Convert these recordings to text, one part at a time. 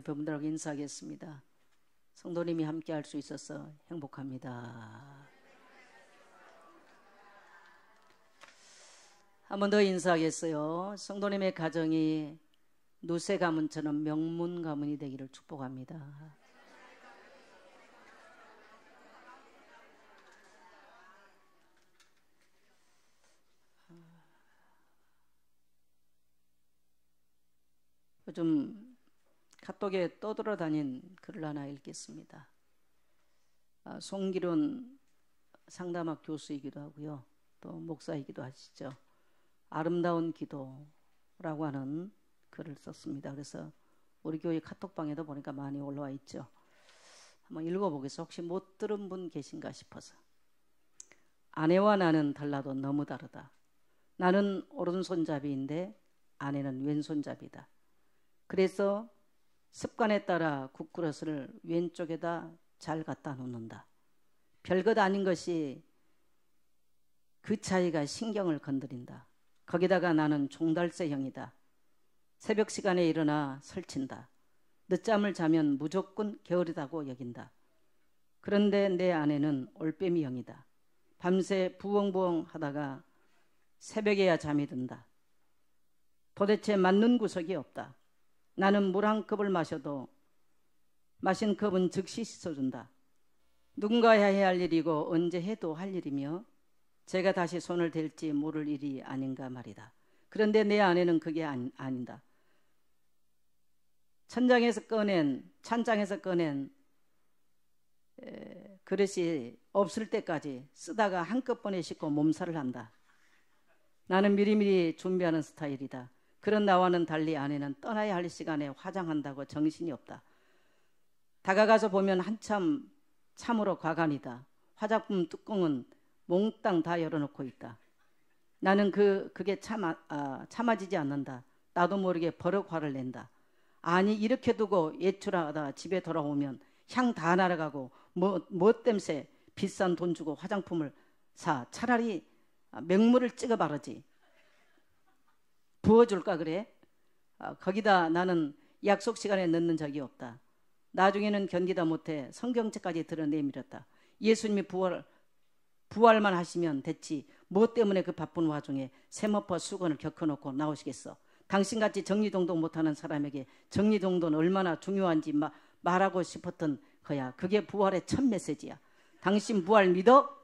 옆에분들하고 인사하겠습니다. 성도님이 함께 할 수 있어서 행복합니다. 한 번 더 인사하겠어요. 성도님의 가정이 누세 가문처럼 명문 가문이 되기를 축복합니다. 요즘 카톡에 떠돌아다닌 글을 하나 읽겠습니다. 송기론 상담학 교수이기도 하고요. 또 목사이기도 하시죠. 아름다운 기도라고 하는 글을 썼습니다. 그래서 우리 교회 카톡방에도 보니까 많이 올라와 있죠. 한번 읽어보겠습니다. 혹시 못 들은 분 계신가 싶어서. 아내와 나는 달라도 너무 다르다. 나는 오른손잡이인데 아내는 왼손잡이다. 그래서 습관에 따라 국그릇을 왼쪽에다 잘 갖다 놓는다. 별것 아닌 것이 그 차이가 신경을 건드린다. 거기다가 나는 종달새형이다. 새벽 시간에 일어나 설친다. 늦잠을 자면 무조건 게으르다고 여긴다. 그런데 내 아내는 올빼미형이다. 밤새 부엉부엉 하다가 새벽에야 잠이 든다. 도대체 맞는 구석이 없다. 나는 물 한 컵을 마셔도 마신 컵은 즉시 씻어준다. 누군가 해야 할 일이고 언제 해도 할 일이며 제가 다시 손을 댈지 모를 일이 아닌가 말이다. 그런데 내 아내는 그게 아니다. 찬장에서 꺼낸 그릇이 없을 때까지 쓰다가 한꺼번에 씻고 몸살을 한다. 나는 미리미리 준비하는 스타일이다. 그런 나와는 달리 아내는 떠나야 할 시간에 화장한다고 정신이 없다. 다가가서 보면 한참 참으로 과간이다. 화장품 뚜껑은 몽땅 다 열어놓고 있다. 나는 그게 참아지지 않는다. 나도 모르게 버럭 화를 낸다. 아니 이렇게 두고 외출하다 집에 돌아오면 향 다 날아가고 뭐 땜새 비싼 돈 주고 화장품을 사. 차라리 맹물을 찍어 바르지. 부어줄까 그래? 거기다 나는 약속 시간에 늦는 적이 없다. 나중에는 견디다 못해 성경책까지 들어내밀었다. 예수님이 부활만 하시면 됐지. 뭐 때문에 그 바쁜 와중에 세모파 수건을 겪어놓고 나오시겠어. 당신같이 정리정돈 못하는 사람에게 정리정돈은 얼마나 중요한지 말하고 싶었던 거야. 그게 부활의 첫 메시지야. 당신 부활 믿어?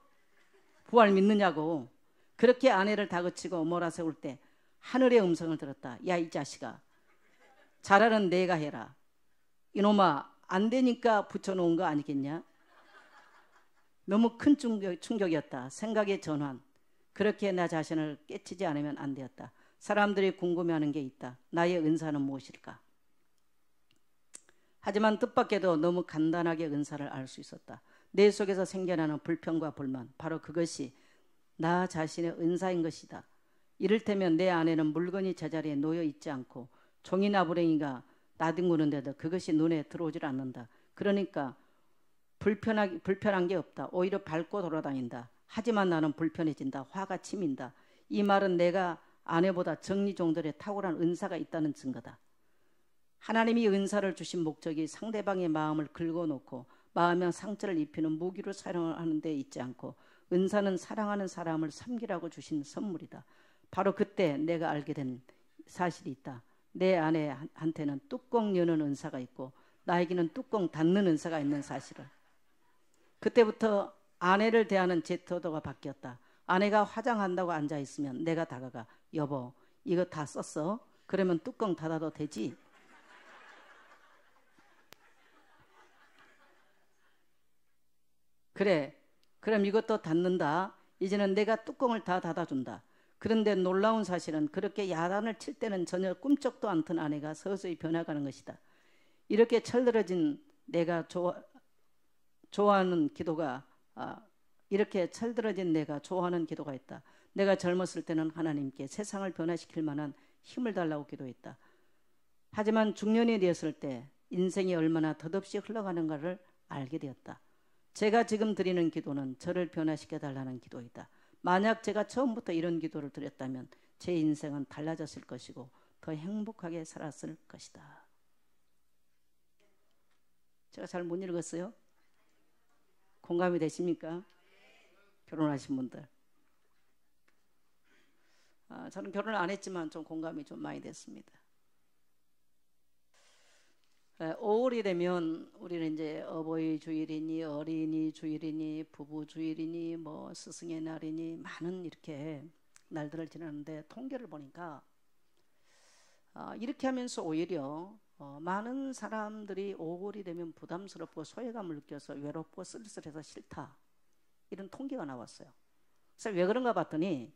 부활 믿느냐고. 그렇게 아내를 다그치고 몰아세울 때 하늘의 음성을 들었다. 야 이 자식아, 잘하는 내가 해라. 이놈아, 안 되니까 붙여놓은 거 아니겠냐? 너무 큰 충격이었다. 생각의 전환. 그렇게 나 자신을 깨치지 않으면 안 되었다. 사람들이 궁금해하는 게 있다. 나의 은사는 무엇일까? 하지만 뜻밖에도 너무 간단하게 은사를 알 수 있었다. 내 속에서 생겨나는 불평과 불만, 바로 그것이 나 자신의 은사인 것이다. 이를테면 내 안에는 물건이 제자리에 놓여 있지 않고 종이나 불행이가 나뒹구는데도 그것이 눈에 들어오질 않는다. 그러니까 불편한 게 없다. 오히려 밟고 돌아다닌다. 하지만 나는 불편해진다. 화가 치민다. 이 말은 내가 아내보다 정리종들의 탁월한 은사가 있다는 증거다. 하나님이 은사를 주신 목적이 상대방의 마음을 긁어놓고 마음에 상처를 입히는 무기로 사용하는 데 있지 않고 은사는 사랑하는 사람을 섬기라고 주신 선물이다. 바로 그때 내가 알게 된 사실이 있다. 내 아내한테는 뚜껑 여는 은사가 있고 나에게는 뚜껑 닫는 은사가 있는 사실을. 그때부터 아내를 대하는 제 태도가 바뀌었다. 아내가 화장한다고 앉아있으면 내가 다가가 여보 이거 다 썼어? 그러면 뚜껑 닫아도 되지? 그래 그럼 이것도 닫는다. 이제는 내가 뚜껑을 다 닫아준다. 그런데 놀라운 사실은 그렇게 야단을 칠 때는 전혀 꿈쩍도 않던 아내가 서서히 변해가는 것이다. 이렇게 철들어진 내가 좋아하는 기도가 있다. 내가 젊었을 때는 하나님께 세상을 변화시킬 만한 힘을 달라고 기도했다. 하지만 중년이 되었을 때 인생이 얼마나 덧없이 흘러가는가를 알게 되었다. 제가 지금 드리는 기도는 저를 변화시켜 달라는 기도이다. 만약 제가 처음부터 이런 기도를 드렸다면 제 인생은 달라졌을 것이고 더 행복하게 살았을 것이다. 제가 잘 못 읽었어요? 공감이 되십니까? 결혼하신 분들. 저는 결혼을 안 했지만 좀 공감이 좀 많이 됐습니다. 5월이 되면 우리는 이제 어버이 주일이니 어린이 주일이니 부부 주일이니 뭐 스승의 날이니 많은 이렇게 날들을 지나는데 통계를 보니까 이렇게 하면서 오히려 많은 사람들이 5월이 되면 부담스럽고 소외감을 느껴서 외롭고 쓸쓸해서 싫다, 이런 통계가 나왔어요. 그래서 왜 그런가 봤더니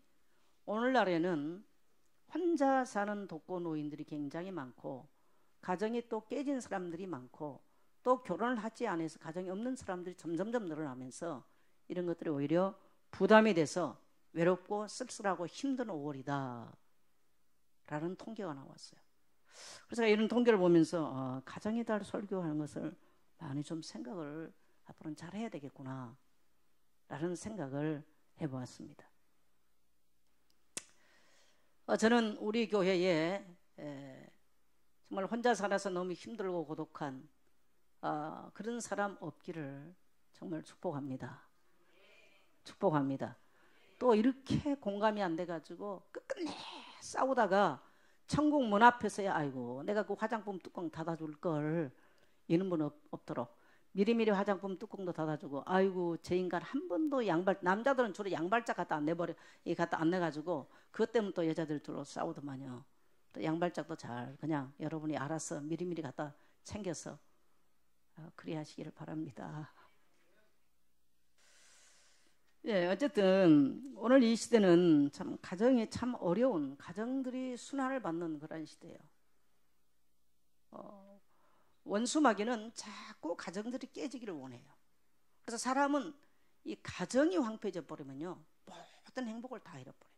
오늘날에는 혼자 사는 독거노인들이 굉장히 많고 가정이 또 깨진 사람들이 많고 또 결혼을 하지 않아서 가정이 없는 사람들이 점점점 늘어나면서 이런 것들이 오히려 부담이 돼서 외롭고 쓸쓸하고 힘든 5월이다 라는 통계가 나왔어요. 그래서 이런 통계를 보면서 가정에 대해 설교하는 것을 많이 좀 생각을 앞으로는 잘 해야 되겠구나 라는 생각을 해보았습니다. 저는 우리 교회에 정말 혼자 살아서 너무 힘들고 고독한 그런 사람 없기를 정말 축복합니다. 축복합니다. 또 이렇게 공감이 안 돼가지고 끝끝내 싸우다가 천국 문 앞에서야 아이고 내가 그 화장품 뚜껑 닫아줄 걸, 이런 분 없도록 미리미리 화장품 뚜껑도 닫아주고, 아이고 제 인간 한 번도 남자들은 주로 양발짝 갖다 안 내가지고 그것 때문에 또 여자들 주로 싸우더만요. 또 양발짝도 잘 그냥 여러분이 알아서 미리미리 갖다 챙겨서 그리 하시기를 바랍니다. 예, 어쨌든 오늘 이 시대는 참 가정이 참 어려운, 가정들이 순환을 받는 그런 시대예요. 원수마귀는 자꾸 가정들이 깨지기를 원해요. 그래서 사람은 이 가정이 황폐해져 버리면요 모든 행복을 다 잃어버려요.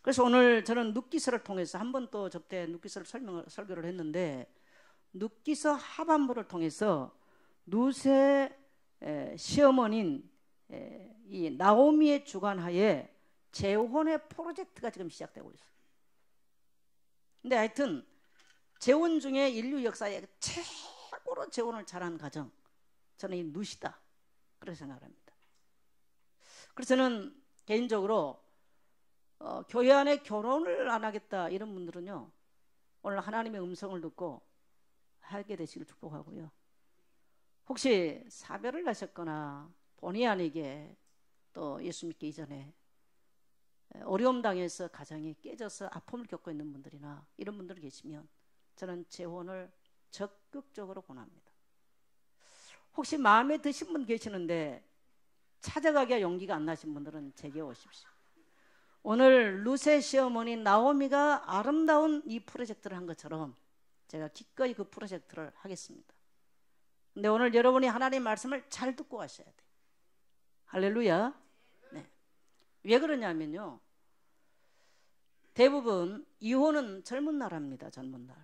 그래서 오늘 저는 룻기서를 통해서 한 번 또 접대 룻기서를 설교를 했는데, 룻기서 하반부를 통해서 룻의 시어머니인 이 나오미의 주관하에 재혼의 프로젝트가 지금 시작되고 있어요. 근데 하여튼 재혼 중에 인류 역사에 최고로 재혼을 잘한 가정, 저는 이 룻이다 그렇게 생각합니다. 그래서 저는 개인적으로 교회 안에 결혼을 안 하겠다 이런 분들은요 오늘 하나님의 음성을 듣고 하게 되시길 축복하고요. 혹시 사별을 하셨거나 본의 아니게 또 예수 믿기 이전에 어려움 당해서 가정이 깨져서 아픔을 겪고 있는 분들이나 이런 분들 계시면 저는 재혼을 적극적으로 권합니다. 혹시 마음에 드신 분 계시는데 찾아가기가 용기가 안 나신 분들은 제게 오십시오. 오늘 룻의 시어머니 나오미가 아름다운 이 프로젝트를 한 것처럼 제가 기꺼이 그 프로젝트를 하겠습니다. 근데 오늘 여러분이 하나님의 말씀을 잘 듣고 가셔야 돼요. 할렐루야. 네. 왜 그러냐면요, 대부분 이혼은 젊은 날 합니다. 젊은 날.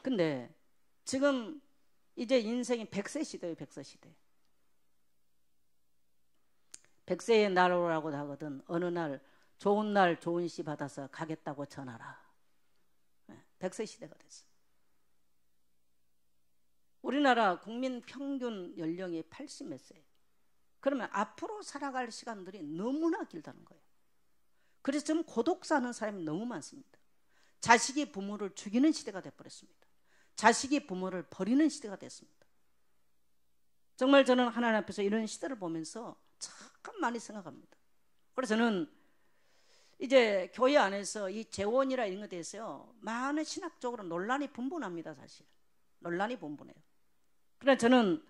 근데 지금 이제 인생이 100세 시대예요. 100세 시대. 100세의 날로라고 하거든. 어느 날 좋은 시 받아서 가겠다고 전하라. 100세 시대가 됐어요. 우리나라 국민 평균 연령이 80 몇 세예요. 그러면 앞으로 살아갈 시간들이 너무나 길다는 거예요. 그래서 지금 고독 사는 사람이 너무 많습니다. 자식이 부모를 죽이는 시대가 돼버렸습니다. 자식이 부모를 버리는 시대가 됐습니다. 정말 저는 하나님 앞에서 이런 시대를 보면서 참 많이 생각합니다. 그래서 저는 이제 교회 안에서 이 재혼이라 이런 것에 대해서요 많은 신학적으로 논란이 분분합니다. 사실 논란이 분분해요. 그래서 저는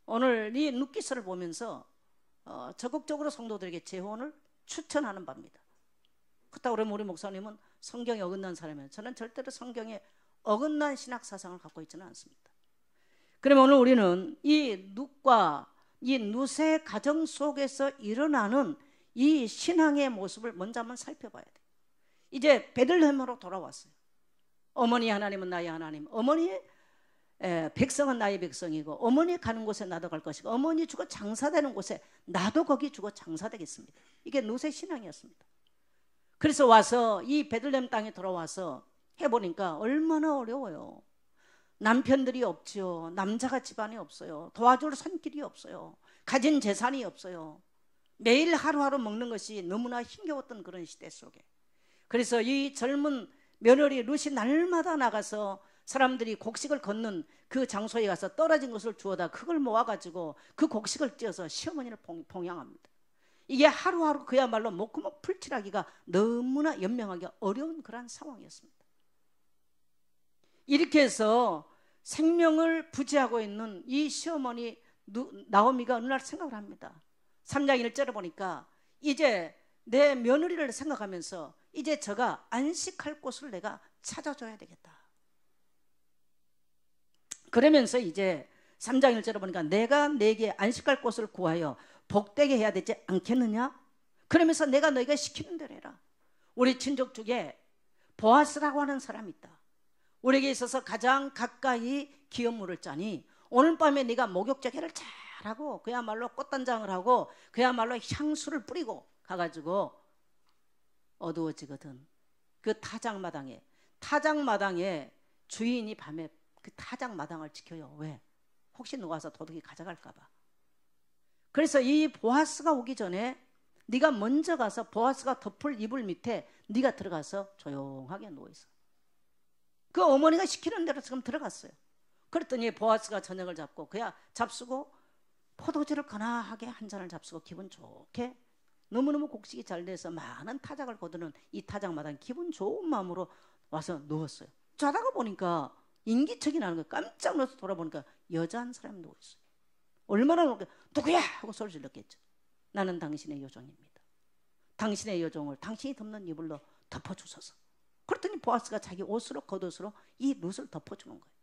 오늘 이 룻기서를 보면서 적극적으로 성도들에게 재혼을 추천하는 바입니다. 그렇다고 그러면 우리 목사님은 성경에 어긋난 사람이에요. 저는 절대로 성경에 어긋난 신학 사상을 갖고 있지는 않습니다. 그러면 오늘 우리는 이 룻과 이 룻의 가정 속에서 일어나는 이 신앙의 모습을 먼저 한번 살펴봐야 돼요. 이제 베들레헴으로 돌아왔어요. 어머니 하나님은 나의 하나님, 어머니 백성은 나의 백성이고, 어머니 가는 곳에 나도 갈 것이고, 어머니 죽어 장사되는 곳에 나도 거기 죽어 장사되겠습니다. 이게 룻의 신앙이었습니다. 그래서 와서 이 베들레헴 땅에 돌아와서 해보니까 얼마나 어려워요. 남편들이 없죠. 남자가 집안에 없어요. 도와줄 손길이 없어요. 가진 재산이 없어요. 매일 하루하루 먹는 것이 너무나 힘겨웠던 그런 시대 속에, 그래서 이 젊은 며느리 룻이 날마다 나가서 사람들이 곡식을 걷는 그 장소에 가서 떨어진 것을 주워다 그걸 모아가지고 그 곡식을 찧어서 시어머니를 봉양합니다. 이게 하루하루 그야말로 목구멍 풀칠하기가 너무나 연명하기 어려운 그런 상황이었습니다. 이렇게 해서 생명을 부지하고 있는 이 시어머니 나오미가 어느 날 생각을 합니다. 3장 1절에 보니까 이제 내 며느리를 생각하면서 이제 저가 안식할 곳을 내가 찾아줘야 되겠다. 그러면서 이제 3장 1절에 보니까 내가 네게 안식할 곳을 구하여 복되게 해야 되지 않겠느냐? 그러면서 내가 너희가 시키는 대로 해라. 우리 친족 중에 보아스라고 하는 사람이 있다. 우리에게 있어서 가장 가까이 기업 물을 자니 오늘 밤에 네가 목욕제계를 잘하고 그야말로 꽃단장을 하고 그야말로 향수를 뿌리고 가가지고 어두워지거든. 그 타작마당에 주인이 밤에 그 타작마당을 지켜요. 왜? 혹시 누가 와서 도둑이 가져갈까 봐. 그래서 이 보아스가 오기 전에 네가 먼저 가서 보아스가 덮을 이불 밑에 네가 들어가서 조용하게 누워있어. 그 어머니가 시키는 대로 지금 들어갔어요. 그랬더니 보아스가 저녁을 잡고 그야 잡수고 포도주를 거나하게 한 잔을 잡수고 기분 좋게 너무너무 곡식이 잘 돼서 많은 타작을 거두는 이 타작마당 기분 좋은 마음으로 와서 누웠어요. 자다가 보니까 인기척이 나는 거예요. 깜짝 놀라서 돌아보니까 여자 한 사람이 누워있어요. 얼마나 누구야 하고 소리 질렀겠죠. 나는 당신의 여종입니다. 당신의 여종을 당신이 덮는 이불로 덮어주소서. 그랬더니 보아스가 자기 옷으로 겉옷으로 이 룻을 덮어주는 거예요.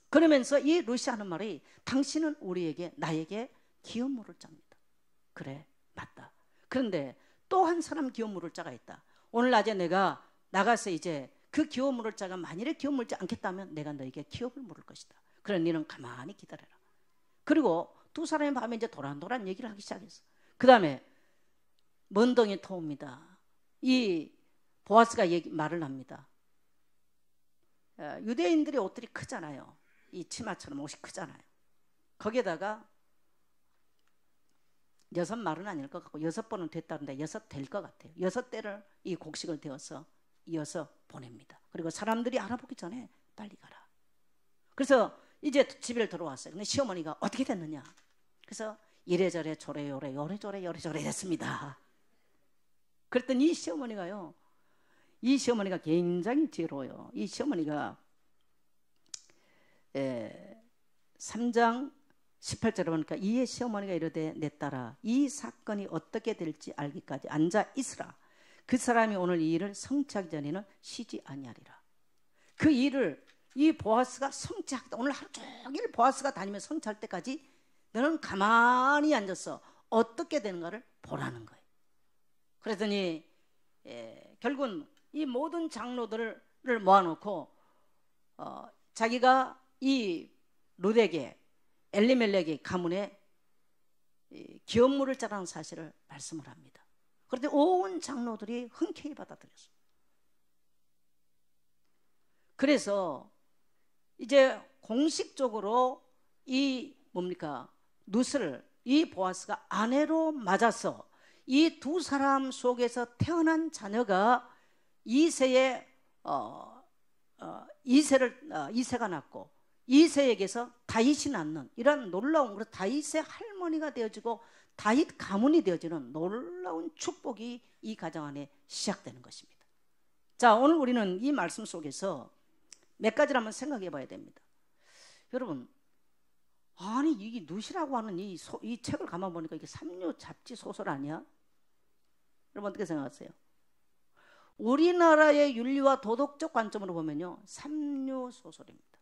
그러면서 이 룻이 하는 말이 당신은 우리에게 나에게 기업 물을 자입니다. 그래 맞다. 그런데 또 한 사람 기업 물을 자가 있다. 오늘 낮에 내가 나가서 이제 그 기업 물을 자가 만일에 기업 물지 않겠다면 내가 너에게 기업을 물을 것이다. 그래 너는 가만히 기다려라. 그리고 두 사람이 밤에 이제 도란도란 얘기를 하기 시작했어. 그 다음에 먼덩이 터옵니다. 이 보아스가 말을 합니다. 유대인들의 옷들이 크잖아요. 이 치마처럼 옷이 크잖아요. 거기에다가 6말은 아닐 것 같고 6번은 됐다는데 6 될 것 같아요. 6대를 이 곡식을 데워서 이어서 보냅니다. 그리고 사람들이 알아보기 전에 빨리 가라. 그래서 이제 집에 들어왔어요. 근데 시어머니가 어떻게 됐느냐? 그래서 이래저래 저래요래 요래저래 됐습니다. 그랬더니 이 시어머니가 굉장히 지혜로워요. 이 시어머니가 3장 18절에 보니까 이에 시어머니가 이르되 내 딸아 이 사건이 어떻게 될지 알기까지 앉아 있으라. 그 사람이 오늘 이 일을 성취하기 전에는 쉬지 아니하리라. 그 일을 이 보아스가 성취하겠다. 오늘 하루 종일 보아스가 다니며 성취할 때까지 너는 가만히 앉아서 어떻게 되는가를 보라는 거예요. 그랬더니 결국은 이 모든 장로들을 모아놓고 자기가 이 룻에게 엘리멜렉의 가문에 기업 물을 자라는 사실을 말씀을 합니다. 그런데 온 장로들이 흔쾌히 받아들였어요. 그래서 이제 공식적으로 이 룻을 이 보아스가 아내로 맞아서 이 두 사람 속에서 태어난 자녀가 이세가 낳고 이세에게서 다윗이 낳는 이런 놀라운, 그래서 다윗의 할머니가 되어지고 다윗 가문이 되어지는 놀라운 축복이 이 가정 안에 시작되는 것입니다. 자, 오늘 우리는 이 말씀 속에서 몇 가지를 한번 생각해 봐야 됩니다. 여러분, 아니 이게 룻이라고 하는 이 책을 가만 보니까 이게 삼류 잡지 소설 아니야? 여러분 어떻게 생각하세요? 우리나라의 윤리와 도덕적 관점으로 보면요, 삼류 소설입니다.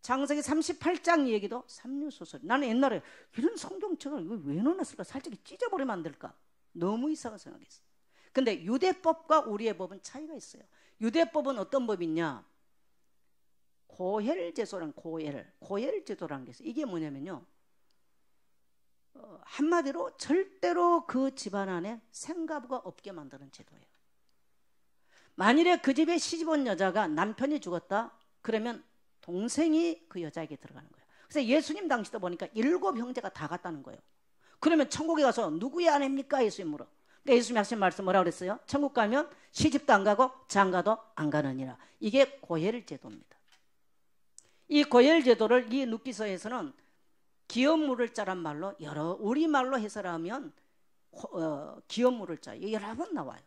창세기 38장 얘기도 삼류 소설. 나는 옛날에 이런 성경책을 이거 왜 넣어놨을까? 살짝 찢어버리면 안 될까? 너무 이상하게 생각했어. 근데 유대법과 우리의 법은 차이가 있어요. 유대법은 어떤 법이냐? 고혈제도라는 고혈제도라는 게 있어요. 이게 뭐냐면요, 한마디로 절대로 그 집안 안에 생가부가 없게 만드는 제도예요. 만일에 그 집에 시집 온 여자가 남편이 죽었다 그러면 동생이 그 여자에게 들어가는 거예요. 그래서 예수님 당시도 보니까 7 형제가 다 갔다는 거예요. 그러면 천국에 가서 누구의 아내입니까? 예수님 물어. 그러니까 예수님이 하신 말씀 뭐라고 그랬어요? 천국 가면 시집도 안 가고 장가도 안 가느니라. 이게 고엘 제도입니다. 이 고엘 제도를 이 룻기서에서는 기업 물을 자란 말로 여러 우리말로 해설하면 기업 물을 자 여러 번 나와요.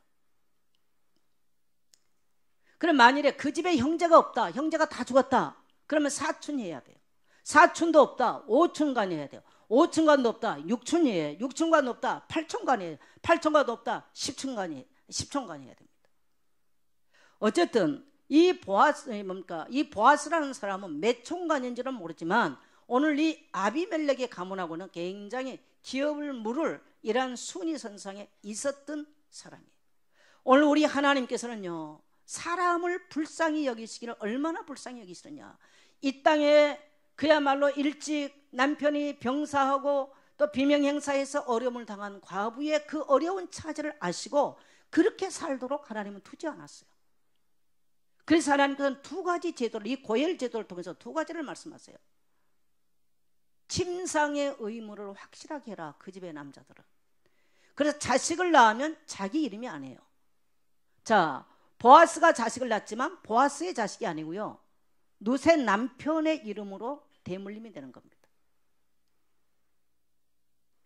그럼 만일에 그 집에 형제가 없다, 형제가 다 죽었다 그러면 사촌이 해야 돼요. 사촌도 없다, 오촌간이 해야 돼요. 오촌간도 없다, 육촌이, 육촌간도 없다, 팔촌간이, 팔촌간도 없다, 십촌간이 해야 됩니다. 어쨌든 이 보아스라는 사람은 몇 총간인지는 모르지만 오늘 이 아비멜렉의 가문하고는 굉장히 기업을 물을 이러한 순위선상에 있었던 사람이에요. 오늘 우리 하나님께서는요, 사람을 불쌍히 여기시기를 얼마나 불쌍히 여기시느냐. 이 땅에 그야말로 일찍 남편이 병사하고 또 비명행사해서 어려움을 당한 과부의 그 어려운 처지를 아시고 그렇게 살도록 하나님은 두지 않았어요. 그래서 하나님께서는 2가지 제도를, 이 고엘 제도를 통해서 2가지를 말씀하세요. 침상의 의무를 확실하게 해라, 그 집의 남자들은. 그래서 자식을 낳으면 자기 이름이 아니에요. 자, 보아스가 자식을 낳았지만 보아스의 자식이 아니고요, 룻의 남편의 이름으로 대물림이 되는 겁니다.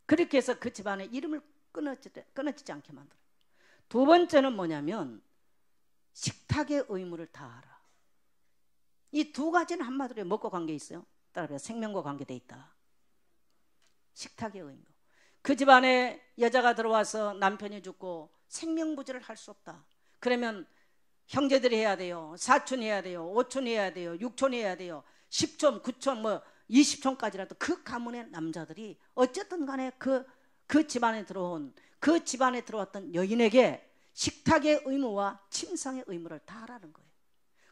그렇게 해서 그 집안의 이름을 끊어지지 않게 만들어요. 2번째는 뭐냐면 식탁의 의무를 다하라. 이 2가지는 한마디로 먹고 관계 있어요. 따라서 생명과 관계돼 있다. 식탁의 의무. 그 집안에 여자가 들어와서 남편이 죽고 생명부지를 할 수 없다. 그러면 형제들이 해야 돼요. 사촌이 해야 돼요. 오촌이 해야 돼요. 육촌이 해야 돼요. 10촌, 9촌, 20촌까지라도 그 가문의 남자들이 어쨌든 간에 그 집안에 들어왔던 여인에게 식탁의 의무와 침상의 의무를 다하라는 거예요.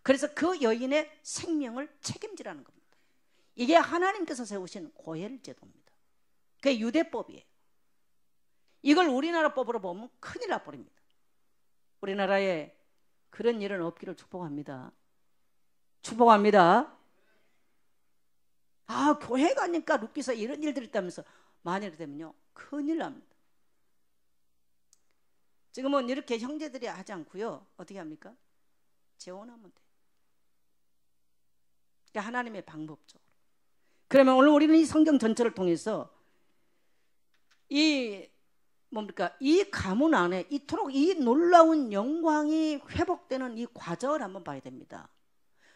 그래서 그 여인의 생명을 책임지라는 겁니다. 이게 하나님께서 세우신 고엘 제도입니다. 그게 유대법이에요. 이걸 우리나라 법으로 보면 큰일 나버립니다. 우리나라에 그런 일은 없기를 축복합니다. 축복합니다. 아, 교회 가니까 룻기서 이런 일들이 있다면서 만일 되면요 큰일 납니다. 지금은 이렇게 형제들이 하지 않고요, 어떻게 합니까? 재혼하면 돼요. 그러니까 하나님의 방법적으로. 그러면 오늘 우리는 이 성경 전체를 통해서 이 가문 안에 이토록 이 놀라운 영광이 회복되는 이 과정을 한번 봐야 됩니다.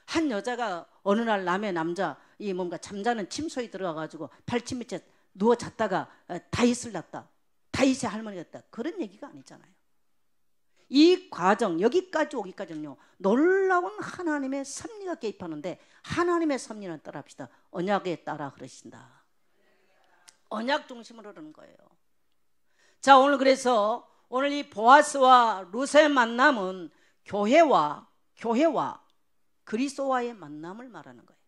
한 여자가 어느 날 남의 남자 잠자는 침소에 들어가가지고 발치 밑에 누워 잤다가 다윗을 낳았다, 다윗의 할머니가 됐다, 그런 얘기가 아니잖아요. 이 과정, 여기까지 오기까지는요 놀라운 하나님의 섭리가 개입하는데, 하나님의 섭리는 따라합시다. 언약에 따라 흐르신다. 언약 중심으로 흐르는 거예요. 자, 그래서 오늘 이 보아스와 룻의 만남은 교회와 그리스도와의 만남을 말하는 거예요.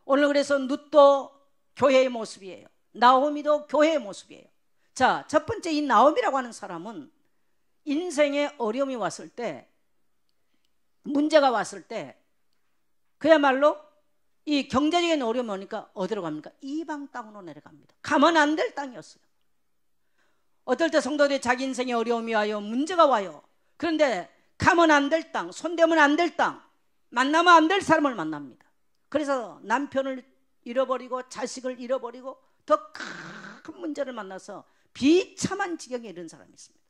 오늘 그래서 룻도 교회의 모습이에요. 나오미도 교회의 모습이에요. 자, 첫 번째 이 나오미라고 하는 사람은 인생에 어려움이 왔을 때, 문제가 왔을 때 그야말로 이 경제적인 어려움이 오니까 어디로 갑니까? 이방 땅으로 내려갑니다. 가면 안 될 땅이었어요. 어떨 때 성도들이 자기 인생에 어려움이 와요, 문제가 와요. 그런데 가면 안 될 땅, 손대면 안 될 땅, 만나면 안 될 사람을 만납니다. 그래서 남편을 잃어버리고 자식을 잃어버리고 더 큰 문제를 만나서 비참한 지경에 이른 사람이 있습니다.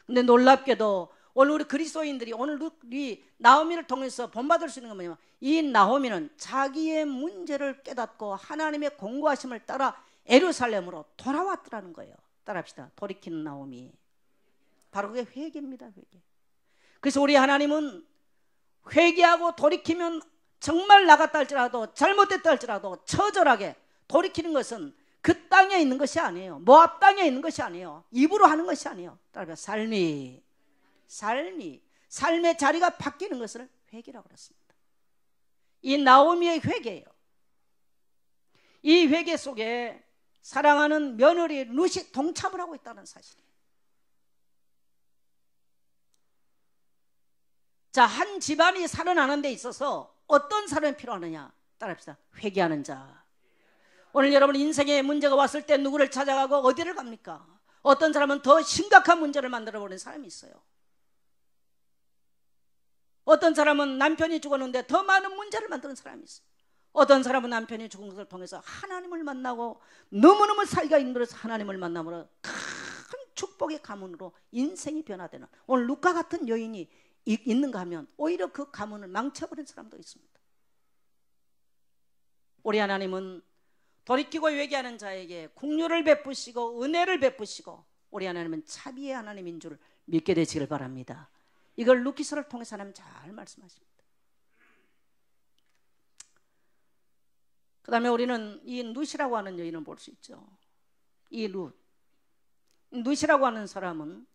근데 놀랍게도 오늘 우리 그리스도인들이 오늘 우리 나오미를 통해서 본받을 수 있는 건 뭐냐면, 이 나오미는 자기의 문제를 깨닫고 하나님의 공고하심을 따라 예루살렘으로 돌아왔더라는 거예요. 따라합시다. 돌이키는 나오미. 바로 그게 회개입니다. 회개. 그래서 우리 하나님은 회개하고 돌이키면 정말 나갔다 할지라도, 잘못됐다 할지라도 처절하게 돌이키는 것은 그 땅에 있는 것이 아니에요. 모압 땅에 있는 것이 아니에요. 입으로 하는 것이 아니에요. 따라서 삶의 자리가 바뀌는 것을 회개라고 그랬습니다. 이 나오미의 회개예요. 이 회개 속에 사랑하는 며느리 룻이 동참을 하고 있다는 사실이에요. 자, 한 집안이 살아나는 데 있어서 어떤 사람이 필요하느냐? 따라합시다. 회개하는 자. 오늘 여러분 인생에 문제가 왔을 때 누구를 찾아가고 어디를 갑니까? 어떤 사람은 더 심각한 문제를 만들어버리는 사람이 있어요. 어떤 사람은 남편이 죽었는데 더 많은 문제를 만드는 사람이 있어요. 어떤 사람은 남편이 죽은 것을 통해서 하나님을 만나고 너무너무 살기가 힘들어서 하나님을 만남으로 큰 축복의 가문으로 인생이 변화되는, 오늘 루카 같은 여인이 있는가 하면 오히려 그 가문을 망쳐버린 사람도 있습니다. 우리 하나님은 돌이키고 회개하는 자에게 긍휼을 베푸시고 은혜를 베푸시고 우리 하나님은 자비의 하나님인 줄 믿게 되시길 바랍니다. 이걸 루키서를 통해서 하나님 잘 말씀하십니다. 그 다음에 우리는 이 룻이라고 하는 여인을 볼 수 있죠. 이 룻이라고 하는 사람은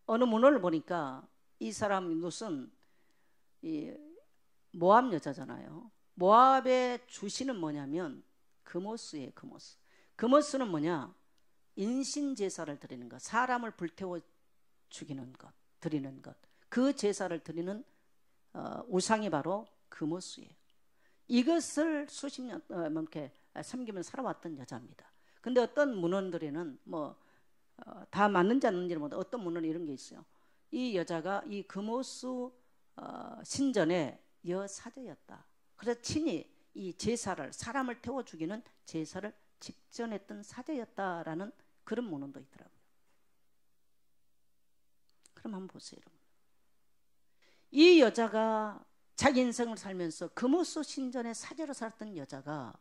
어느 문헌을 보니까 이 사람 룻은 이 모압 여자잖아요. 모압의 주신은 뭐냐면 그모스예요. 그모스는 뭐냐? 인신 제사를 드리는 것, 사람을 불태워 죽이는 것, 드리는 것, 그 제사를 드리는 우상이 바로 그모스예요. 이것을 수십 년 이렇게 섬기면서 살아왔던 여자입니다. 근데 어떤 문헌들에는 다 맞는지 안 맞는지는 모르겠는데 어떤 문헌에 이런 게 있어요. 이 여자가 이 그모스 신전의 여사제였다. 그래서 친히 이 제사를, 사람을 태워 죽이는 제사를 직전했던 사제였다라는 그런 문헌도 있더라고요. 그럼 한번 보세요, 여러분. 이 여자가 자기 인생을 살면서 그모스 신전의 사제로 살았던 여자가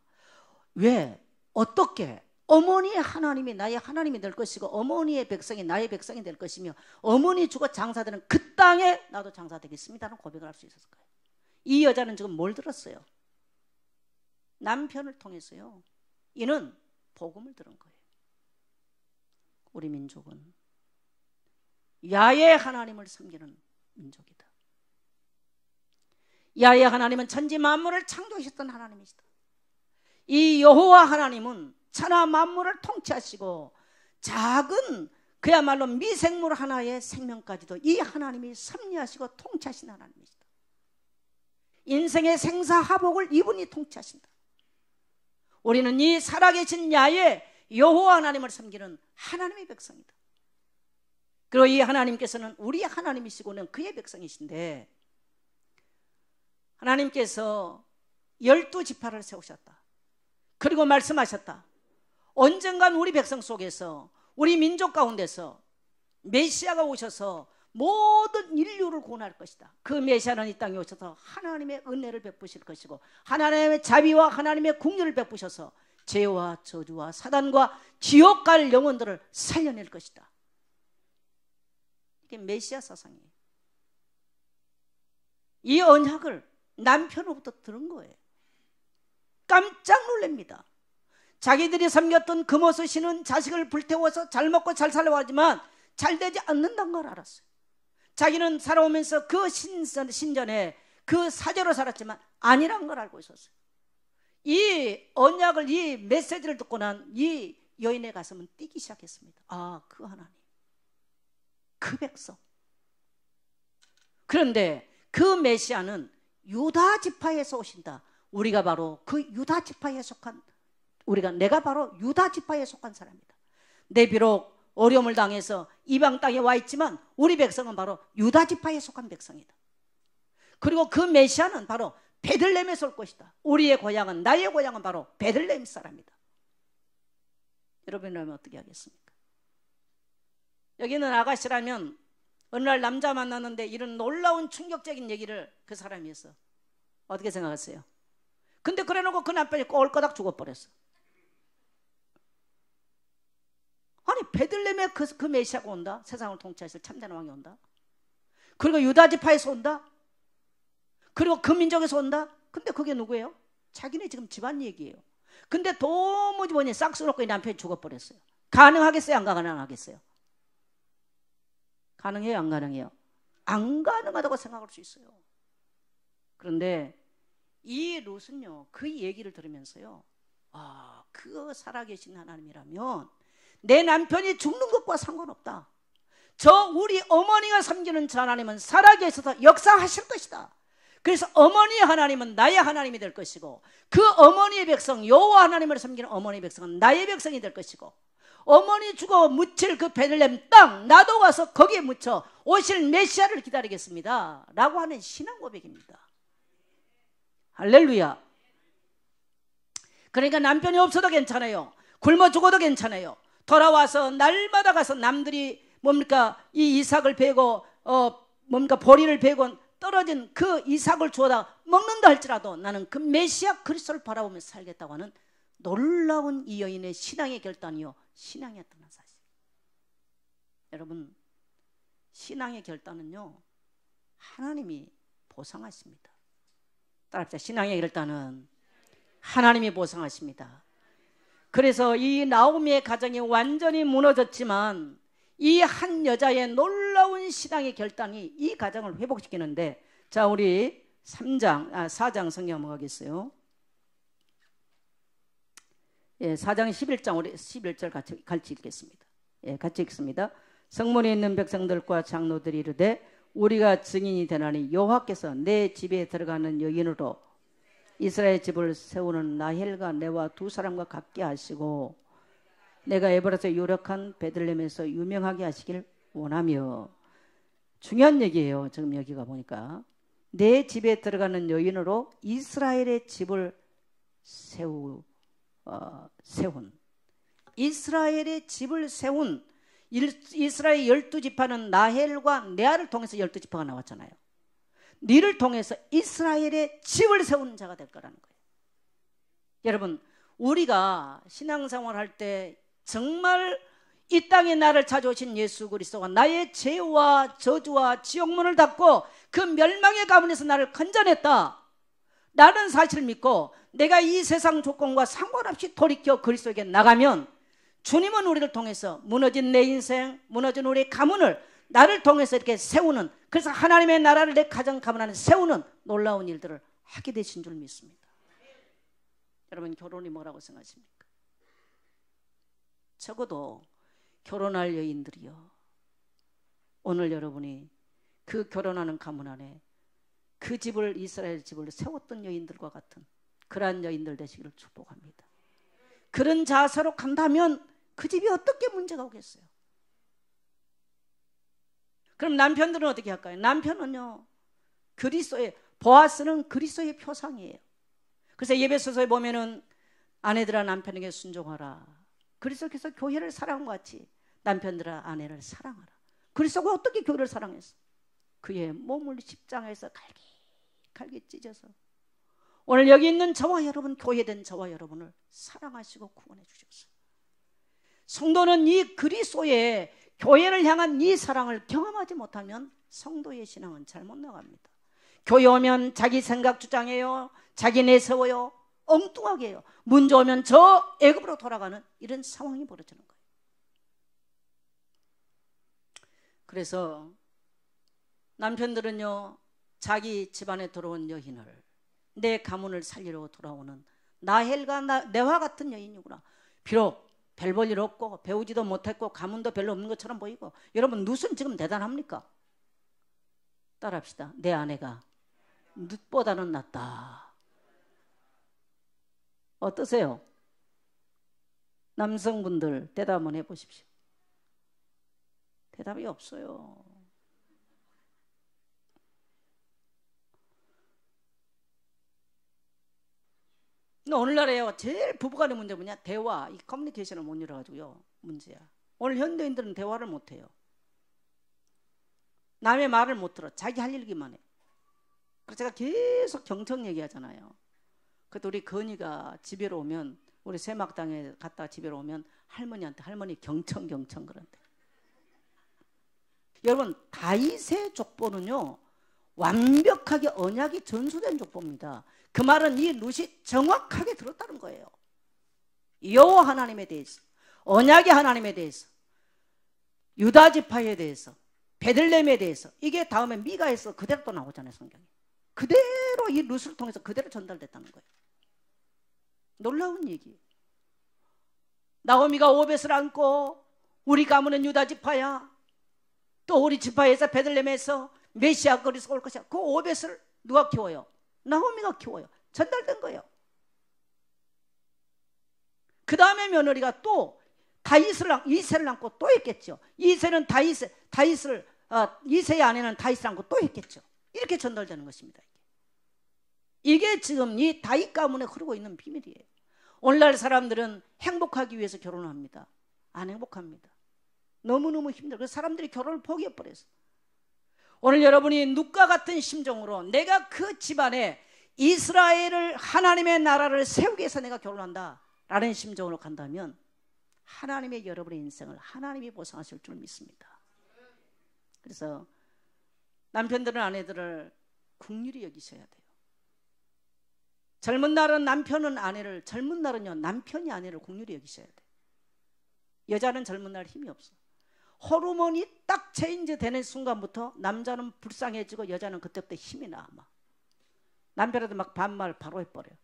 왜, 어떻게 어머니의 하나님이 나의 하나님이 될 것이고 어머니의 백성이 나의 백성이 될 것이며 어머니 주고 장사되는 그 땅에 나도 장사되겠습니다라는 고백을 할 수 있었을까요? 이 여자는 지금 뭘 들었어요? 남편을 통해서요. 이는 복음을 들은 거예요. 우리 민족은 야훼 하나님을 섬기는 민족이다. 야훼 하나님은 천지 만물을 창조하셨던 하나님이시다. 이 여호와 하나님은 천하 만물을 통치하시고 작은 그야말로 미생물 하나의 생명까지도 이 하나님이 섭리하시고 통치하신 하나님이시다. 인생의 생사하복을 이분이 통치하신다. 우리는 이 살아계신 야훼 여호와 하나님을 섬기는 하나님의 백성이다. 그리고 이 하나님께서는 우리 하나님이시고는 그의 백성이신데 하나님께서 12지파를 세우셨다. 그리고 말씀하셨다. 언젠간 우리 백성 속에서 우리 민족 가운데서 메시아가 오셔서 모든 인류를 구원할 것이다. 그 메시아는 이 땅에 오셔서 하나님의 은혜를 베푸실 것이고 하나님의 자비와 하나님의 긍휼을 베푸셔서 죄와 저주와 사단과 지옥 갈 영혼들을 살려낼 것이다. 이게 메시아 사상이에요. 이 언약을 남편으로부터 들은 거예요. 깜짝 놀랍니다. 자기들이 섬겼던 그모스 신은 자식을 불태워서 잘 먹고 잘 살려고 하지만 잘 되지 않는다는 걸 알았어요. 자기는 살아오면서 그 신전에 그 사제로 살았지만 아니란 걸 알고 있었어요. 이 언약을, 이 메시지를 듣고 난 이 여인의 가슴은 뛰기 시작했습니다. 아, 그 하나님, 그 백성. 그런데 그 메시아는 유다 지파에서 오신다. 우리가 바로 그 유다 지파에 속한, 내가 바로 유다 지파에 속한 사람이다. 내 비록 어려움을 당해서 이방 땅에 와 있지만 우리 백성은 바로 유다 지파에 속한 백성이다. 그리고 그 메시아는 바로 베들레헴에서 올 것이다. 우리의 고향은, 나의 고향은 바로 베들레헴 사람이다. 여러분이라면 어떻게 하겠습니까? 여기는 아가씨라면 어느 날 남자 만났는데 이런 놀라운 충격적인 얘기를 그 사람이 했어. 어떻게 생각하세요? 근데 그래놓고 그 남편이 꼴까닥 죽어버렸어. 아니, 베들레헴에 그 메시아가 온다. 세상을 통치하실 참된 왕이 온다. 그리고 유다 지파에서 온다. 그리고 그 민족에서 온다. 근데 그게 누구예요? 자기네 지금 집안 얘기예요. 근데 도무지 뭐니 싹스 놓고 이 남편이 죽어버렸어요. 가능하겠어요? 안 가능하겠어요? 가능해요? 안 가능해요? 안 가능하다고 생각할 수 있어요. 그런데 이 룻은요, 그 얘기를 들으면서요, 아, 그 살아계신 하나님이라면 내 남편이 죽는 것과 상관없다. 저 우리 어머니가 섬기는 저 하나님은 살아계셔서 역사하실 것이다. 그래서 어머니 하나님은 나의 하나님이 될 것이고, 그 어머니의 백성 여호와 하나님을 섬기는 어머니의 백성은 나의 백성이 될 것이고, 어머니 죽어 묻힐 그 베들레헴 땅 나도 가서 거기에 묻혀 오실 메시아를 기다리겠습니다 라고 하는 신앙 고백입니다. 할렐루야. 그러니까 남편이 없어도 괜찮아요. 굶어 죽어도 괜찮아요. 돌아와서 날마다 가서 남들이 뭡니까 이 이삭을 베고 뭡니까 보리를 베고 떨어진 그 이삭을 주워다 먹는다 할지라도 나는 그 메시아 그리스도를 바라보며 살겠다고 하는 놀라운 이 여인의 신앙의 결단이요 신앙이었다는 사실. 여러분, 신앙의 결단은요 하나님이 보상하십니다. 따라합시다. 신앙의 결단은 하나님이 보상하십니다. 그래서 이 나오미의 가정이 완전히 무너졌지만 이 한 여자의 놀라운 신앙의 결단이 이 가정을 회복시키는데, 자 우리 4장 성경 넘어가겠어요. 예, 4장 11장 우리 11절 같이 읽겠습니다. 예, 같이 읽습니다. 성문에 있는 백성들과 장로들이 이르되 우리가 증인이 되나니 여호와께서 내 집에 들어가는 여인으로 이스라엘 집을 세우는 나헬과 내와 두 사람과 같게 하시고 내가 에브라서 유력한 베들레헴에서 유명하게 하시길 원하며. 중요한 얘기예요. 지금 여기가 보니까 내 집에 들어가는 여인으로 이스라엘의 집을 세운 이스라엘의 집을 세운 이스라엘 12지파는 나헬과 레아를 통해서 12지파가 나왔잖아요. 니를 통해서 이스라엘의 집을 세우는 자가 될 거라는 거예요. 여러분, 우리가 신앙생활 할 때 정말 이 땅에 나를 찾아오신 예수 그리스도가 나의 죄와 저주와 지옥문을 닫고 그 멸망의 가문에서 나를 건져냈다 라는 사실을 믿고 내가 이 세상 조건과 상관없이 돌이켜 그리스도에게 나가면 주님은 우리를 통해서 무너진 내 인생, 무너진 우리의 가문을 나를 통해서 이렇게 세우는, 그래서 하나님의 나라를 내 가정 가문 안에 세우는 놀라운 일들을 하게 되신 줄 믿습니다. 여러분, 결혼이 뭐라고 생각하십니까? 적어도 결혼할 여인들이요, 오늘 여러분이 그 결혼하는 가문 안에 그 집을 이스라엘 집을 세웠던 여인들과 같은 그러한 여인들 되시기를 축복합니다. 그런 자세로 간다면 그 집이 어떻게 문제가 오겠어요? 그럼 남편들은 어떻게 할까요? 남편은요, 그리스도의, 보아스는 그리스도의 표상이에요. 그래서 예배소서에 보면은 아내들아 남편에게 순종하라, 그리스도께서 교회를 사랑한 것 같이 남편들아 아내를 사랑하라. 그리스도가 어떻게 교회를 사랑했어? 그의 몸을 십자가에서 갈기 찢어서 오늘 여기 있는 저와 여러분, 교회된 저와 여러분을 사랑하시고 구원해 주셨어요. 성도는 이 그리스도의 교회를 향한 이 사랑을 경험하지 못하면 성도의 신앙은 잘못 나갑니다. 교회 오면 자기 생각 주장해요, 자기 내세워요, 엉뚱하게 해요. 문제 오면 저 애굽으로 돌아가는 이런 상황이 벌어지는 거예요. 그래서 남편들은요, 자기 집안에 들어온 여인을, 내 가문을 살리려고 돌아오는 나헬과 내와 같은 여인이구나. 비록 별 볼 일 없고 배우지도 못했고 가문도 별로 없는 것처럼 보이고, 여러분 룻은 지금 대단합니까? 따라합시다. 내 아내가 룻보다는 낫다. 어떠세요? 남성분들 대답 한번 해보십시오. 대답이 없어요. 오늘날에요, 제일 부부간의 문제 뭐냐? 대화, 이 커뮤니케이션을 못 이뤄가지고요, 문제야. 오늘 현대인들은 대화를 못해요. 남의 말을 못 들어. 자기 할 일기만 해. 그래서 제가 계속 경청 얘기하잖아요. 그래도 우리 건이가 집에로 오면, 우리 세막당에 갔다가 집에로 오면 할머니한테 할머니 경청 그런데. 여러분, 다윗의 족보는요 완벽하게 언약이 전수된 족보입니다. 그 말은 이 룻이 정확하게 들었다는 거예요. 여호와 하나님에 대해서, 언약의 하나님에 대해서, 유다 지파에 대해서, 베들레헴에 대해서. 이게 다음에 미가에서 그대로 또 나오잖아요, 성경에. 그대로 이 룻을 통해서 그대로 전달됐다는 거예요. 놀라운 얘기. 나오미가 오벳을 안고 우리 가문은 유다 지파야, 또 우리 지파에서 베들레헴에서 메시아 그리스도가 올 것이야. 그 오벳을 누가 키워요? 나오미가 키워요. 전달된 거예요. 그 다음에 며느리가 또 이세를 안고 또 했겠죠. 이세는 이세의 아내는 다윗을 안고 또 했겠죠. 이렇게 전달되는 것입니다. 이게 지금 이 다윗 가문에 흐르고 있는 비밀이에요. 오늘날 사람들은 행복하기 위해서 결혼합니다. 안 행복합니다. 너무너무 힘들어요. 그래서 사람들이 결혼을 포기해버려서 오늘 여러분이 눕과 같은 심정으로 내가 그 집안에 이스라엘을 하나님의 나라를 세우기 위해서 내가 결혼한다 라는 심정으로 간다면 하나님의 여러분의 인생을 하나님이 보상하실 줄 믿습니다. 그래서 남편들은 아내들을 긍휼히 여기셔야 돼요. 젊은 날은 남편은 아내를, 젊은 날은요 남편이 아내를 긍휼히 여기셔야 돼요. 여자는 젊은 날 힘이 없어. 호르몬이 딱 체인지 되는 순간부터 남자는 불쌍해지고 여자는 그때부터 힘이 나. 막 남편한테 막 반말 바로 해버려요.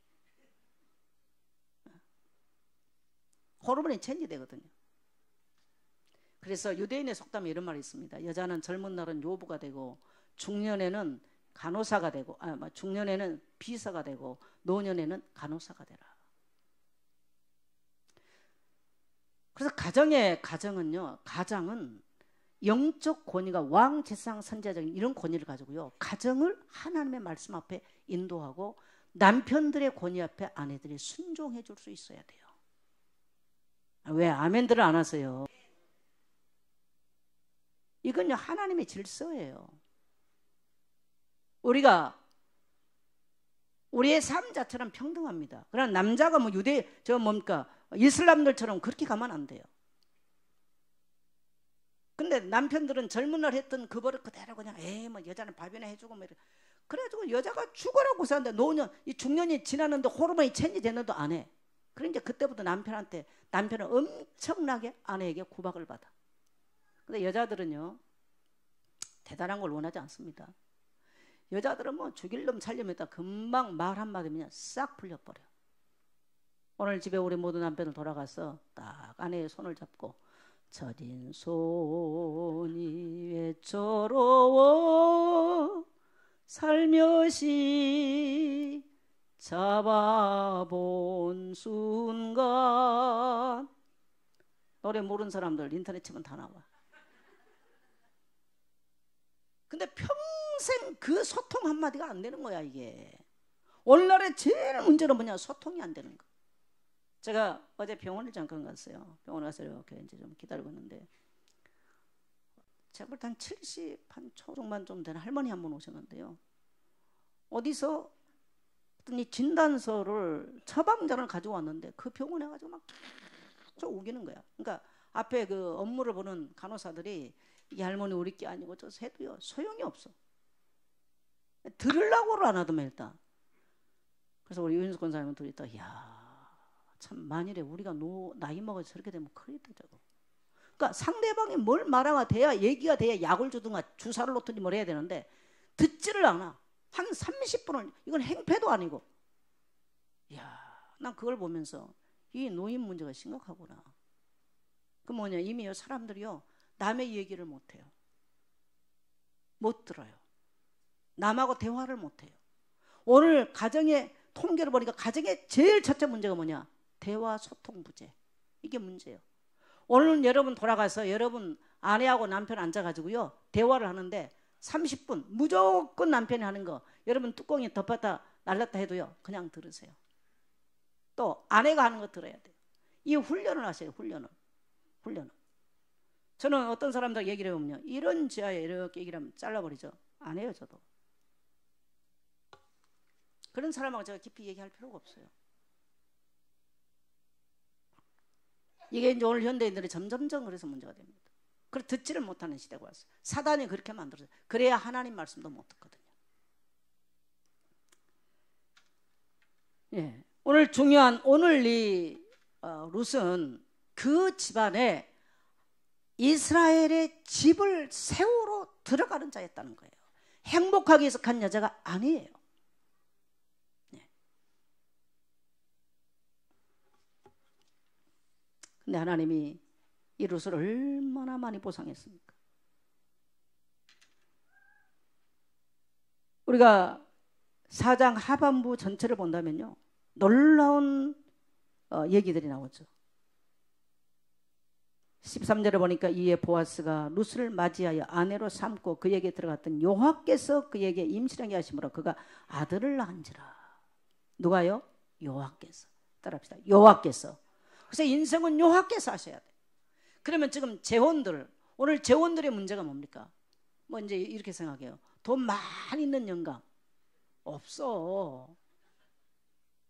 호르몬이 체인지 되거든요. 그래서 유대인의 속담에 이런 말이 있습니다. 여자는 젊은 날은 요부가 되고 중년에는 간호사가 되고 중년에는 비서가 되고 노년에는 간호사가 되라. 그래서 가정은요, 가장은 영적 권위가 왕, 제사장, 선지자적인 이런 권위를 가지고요, 가정을 하나님의 말씀 앞에 인도하고 남편들의 권위 앞에 아내들이 순종해 줄 수 있어야 돼요. 왜 아멘들을 안 하세요? 이건요 하나님의 질서예요. 우리의 삶 자체는 평등합니다. 그러나 남자가 뭐 이슬람들처럼 그렇게 가면 안 돼요. 근데 남편들은 젊은 날 했던 그 버릇 그대로 그냥 뭐 여자는 밥이나 해주고 뭐 그래가지고 여자가 죽어라고 사는데 이 중년이 지났는데 호르몬이 체인지 됐는데도 안 해. 그러니까 그때부터 남편은 엄청나게 아내에게 구박을 받아. 근데 여자들은요 대단한 걸 원하지 않습니다. 여자들은 뭐 죽일 놈 살려면 금방 말 한마디면 싹 풀려버려. 오늘 집에 우리 모든 남편을 돌아가서 딱 아내의 손을 잡고 저린 손이 외로워 살며시 잡아본 순간, 노래 모르는 사람들 인터넷 치면 다 나와. 근데 평생 그 소통 한마디가 안 되는 거야. 이게 오늘날의 제일 문제는 뭐냐, 소통이 안 되는 거. 제가 어제 병원을 잠깐 갔어요. 병원 가서 이렇게 이제 좀 기다리고 있는데 제가 볼 때 한 70 한 초중반 좀 되는 할머니 한 분 오셨는데요. 어디서 어떤 이 진단서를 처방전을 가지고 왔는데 그 병원에 가지고 막 쭉 우기는 거야. 그러니까 앞에 그 업무를 보는 간호사들이 이 할머니 우리 게 아니고 저 해도요 소용이 없어. 들으려고를 안 하더만 일단. 그래서 우리 윤석 권사님은 둘이 또 참 만일에 우리가 나이 먹어서 저렇게 되면 큰일 나죠. 그러니까 상대방이 뭘 말하가 돼야 얘기가 돼야 약을 주든가 주사를 놓든지 뭘 해야 되는데 듣지를 않아. 한 30분을, 이건 행패도 아니고. 난 그걸 보면서 이 노인 문제가 심각하구나. 그 뭐냐, 이미 사람들이요 남의 얘기를 못해요. 못 들어요. 남하고 대화를 못해요. 오늘 가정의 통계를 보니까 가정의 제일 첫째 문제가 뭐냐, 대화 소통 부재. 이게 문제예요. 오늘 여러분 돌아가서 여러분 아내하고 남편 앉아가지고요 대화를 하는데 30분 무조건 남편이 하는 거 여러분 뚜껑이 덮었다 날랐다 해도요 그냥 들으세요. 또 아내가 하는 거 들어야 돼요. 이 훈련을 하세요. 훈련을. 저는 어떤 사람들 얘기를 해보면요, 이런 지하에 이렇게 얘기를 하면 잘라버리죠. 안 해요. 저도 그런 사람하고 제가 깊이 얘기할 필요가 없어요. 이게 이제 오늘 현대인들이 점점점 그래서 문제가 됩니다. 그래서 듣지를 못하는 시대가 왔어요. 사단이 그렇게 만들었어요. 그래야 하나님 말씀도 못 듣거든요. 오늘 중요한 이 룻은 그 집안에 이스라엘의 집을 세우러 들어가는 자였다는 거예요. 행복하기 위해서 간 여자가 아니에요. 근데 하나님이 이 룻을 얼마나 많이 보상했습니까? 우리가 4장 하반부 전체를 본다면요, 놀라운 얘기들이 나오죠. 13절에 보니까 이에 보아스가 룻을 맞이하여 아내로 삼고 그에게 들어갔던 여호와께서 그에게 임신하게 하심으로 그가 아들을 낳은지라. 누가요? 여호와께서. 따라합시다. 여호와께서. 그래서 인생은 여호와께서 하셔야 돼. 그러면 지금 재혼들, 오늘 재혼들의 문제가 뭡니까? 뭐 이제 이렇게 생각해요. 돈 많이 있는 영감 없어.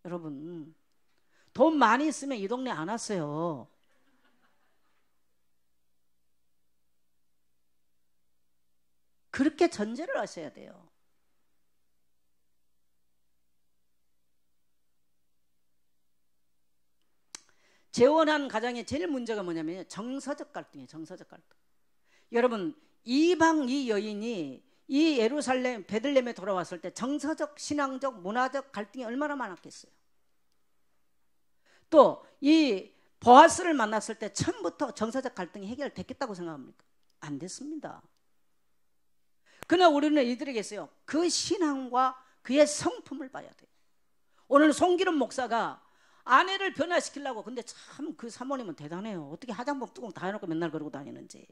여러분, 돈 많이 있으면 이 동네 안 왔어요. 그렇게 전제를 하셔야 돼요. 재혼한 가정의 제일 문제가 뭐냐면 정서적 갈등이에요. 정서적 갈등. 여러분, 이방 이 여인이 이 예루살렘 베들레헴에 돌아왔을 때 정서적, 신앙적, 문화적 갈등이 얼마나 많았겠어요. 또 이 보아스를 만났을 때 처음부터 정서적 갈등이 해결됐겠다고 생각합니까? 안 됐습니다. 그러나 우리는 이들에게 있어요. 그 신앙과 그의 성품을 봐야 돼요. 오늘 송기름 목사가 아내를 변화시키려고, 근데 참 그 사모님은 대단해요. 어떻게 화장품 뚜껑 다 해놓고 맨날 그러고 다니는지.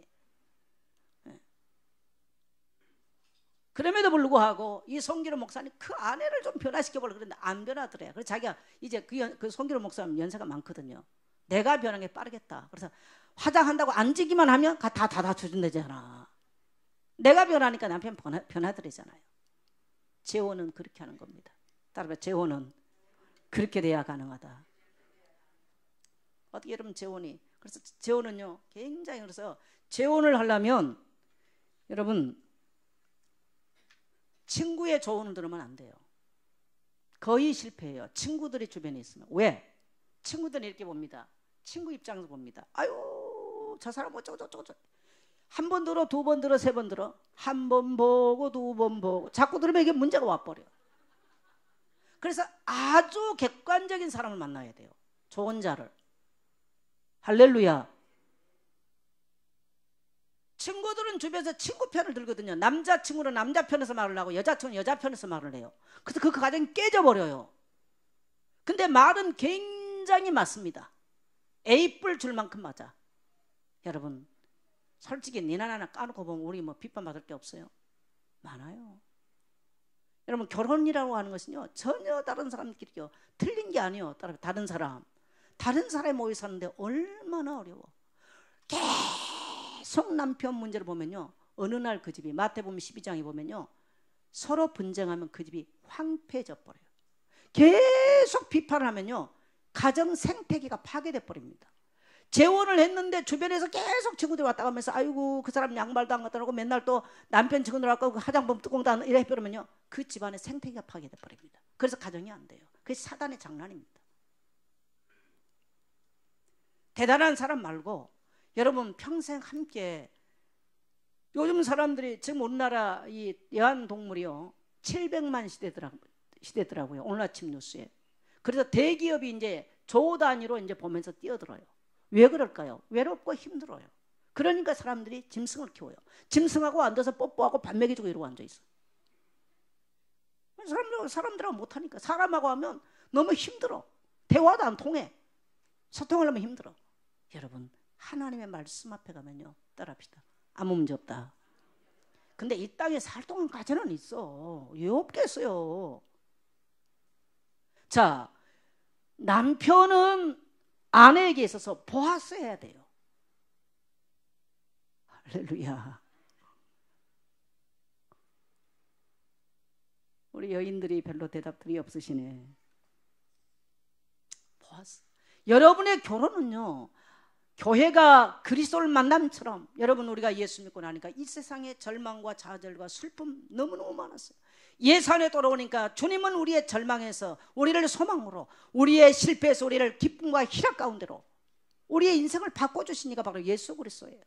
그럼에도 불구하고 이 송기름 목사님 그 아내를 좀 변화시켜보려고 그랬는데 안 변하더래요. 그래서 자기가 이제 그 송기름 목사님 연세가 많거든요. 내가 변한 게 빠르겠다. 그래서 화장한다고 앉기만 하면 다 닫아주준다잖아. 내가 변하니까 남편 변하더래잖아요. 재혼은 그렇게 하는 겁니다. 따라서 재혼은 그렇게 돼야 가능하다. 어떻게 여러분 재혼이, 그래서 재혼은요 굉장히, 그래서 재혼을 하려면 여러분 친구의 조언을 들으면 안 돼요. 거의 실패해요. 친구들이 주변에 있으면. 왜? 친구들은 이렇게 봅니다. 친구 입장에서 봅니다. 아유 저 사람 어쩌고 한 번 들어, 두 번 들어, 세 번 들어. 한 번 보고 두 번 보고 자꾸 들으면 이게 문제가 와버려. 그래서 아주 객관적인 사람을 만나야 돼요. 좋은 자를. 할렐루야. 친구들은 주변에서 친구 편을 들거든요. 남자친구는 남자 편에서 말을 하고 여자친구는 여자 편에서 말을 해요. 그래서 그 가정이 깨져버려요. 근데 말은 굉장히 맞습니다. A뿔 줄 만큼 맞아. 여러분 솔직히 니나 나나 까놓고 보면 우리 뭐 비판받을 게 없어요. 많아요. 여러분 결혼이라고 하는 것은요 전혀 다른 사람끼리요 틀린 게 아니에요. 다른 사람에 모여 사는데 얼마나 어려워. 계속 남편 문제를 보면요 어느 날 그 집이, 마태복음 12장에 보면요 서로 분쟁하면 그 집이 황폐해져 버려요. 계속 비판을 하면요 가정 생태계가 파괴돼 버립니다. 재혼을 했는데 주변에서 계속 친구들이 왔다 가면서 아이고 그 사람 양말도 안 갖다 놓고 맨날 또 남편 친구들 왔고 화장품 뚜껑도 안 이래 해버리면요 그 집안의 생태계가 파괴돼 버립니다. 그래서 가정이 안 돼요. 그게 사단의 장난입니다. 대단한 사람 말고 여러분 평생 함께, 요즘 사람들이 지금 우리나라 이 애완동물이요 700만 시대더라고요. 오늘 아침 뉴스에. 그래서 대기업이 이제 조 단위로 이제 보면서 뛰어들어요. 왜 그럴까요? 외롭고 힘들어요. 그러니까 사람들이 짐승을 키워요. 짐승하고 앉아서 뽀뽀하고 밥 먹여주고 이러고 앉아있어. 사람들하고 못하니까. 사람하고 하면 너무 힘들어. 대화도 안 통해. 소통하려면 힘들어. 여러분 하나님의 말씀 앞에 가면요 따라합시다. 아무 문제 없다. 근데 이 땅에 살 동안까지는 있어. 왜 없겠어요. 자, 남편은 아내에게 있어서 보았어야 돼요. 할렐루야. 우리 여인들이 별로 대답들이 없으시네. 보았어. 여러분의 결혼은요 교회가 그리스도를 만남처럼, 여러분 우리가 예수 믿고 나니까 이 세상에 절망과 좌절과 슬픔 너무너무 많았어요. 예산에 돌아오니까 주님은 우리의 절망에서 우리를 소망으로, 우리의 실패에서 우리를 기쁨과 희락 가운데로 우리의 인생을 바꿔주시니까 바로 예수 그리스도예요.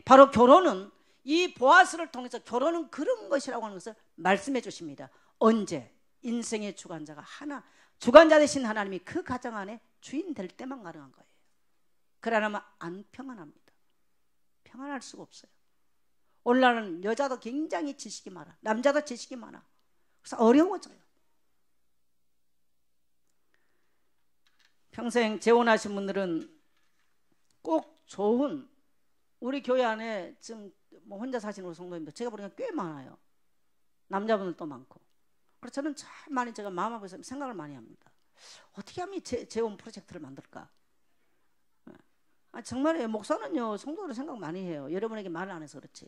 바로 결혼은 이 보아스를 통해서 결혼은 그런 것이라고 하는 것을 말씀해 주십니다. 언제? 인생의 주관자가 하나, 주관자 되신 하나님이 그 가정 안에 주인 될 때만 가능한 거예요. 그러려면 안 평안합니다. 평안할 수가 없어요. 오늘날은 여자도 굉장히 지식이 많아. 남자도 지식이 많아. 그래서 어려워져요. 평생 재혼하신 분들은 꼭 좋은, 우리 교회 안에 지금 뭐 혼자 사시는 성도님들 제가 보니까 꽤 많아요. 남자분들도 많고. 그래서 저는 참 많이 제가 마음속에서 생각을 많이 합니다. 어떻게 하면 재혼 프로젝트를 만들까? 정말요. 목사는요 성도를 생각 많이 해요. 여러분에게 말을 안 해서 그렇지.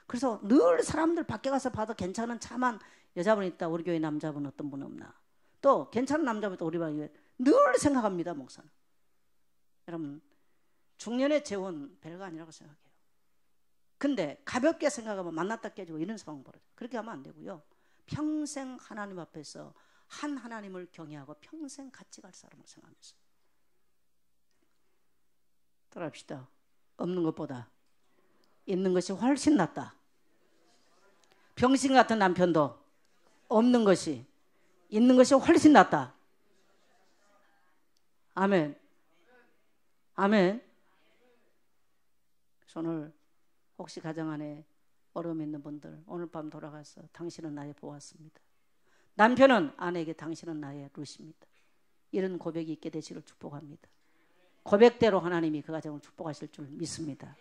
그래서 늘 사람들 밖에 가서 봐도 괜찮은 참한 여자분 있다. 우리 교회 남자분 어떤 분 없나. 또 괜찮은 남자분 또 우리 반에 늘 생각합니다. 목사는. 여러분 중년의 재혼 별거 아니라고 생각해요. 근데 가볍게 생각하면 만났다 깨지고 이런 상황 벌어져요. 그렇게 하면 안 되고요. 평생 하나님 앞에서 한 하나님을 경외하고 평생 같이 갈 사람을 생각하면서 따라합시다. 없는 것보다 있는 것이 훨씬 낫다. 병신 같은 남편도 없는 것이 있는 것이 훨씬 낫다. 아멘. 아멘. 오늘 혹시 가정 안에 어려움 있는 분들 오늘 밤 돌아가서 당신은 나의 보았습니다. 남편은 아내에게 당신은 나의 룻입니다. 이런 고백이 있게 되시길 축복합니다. 고백대로 하나님이 그 가정을 축복하실 줄 믿습니다.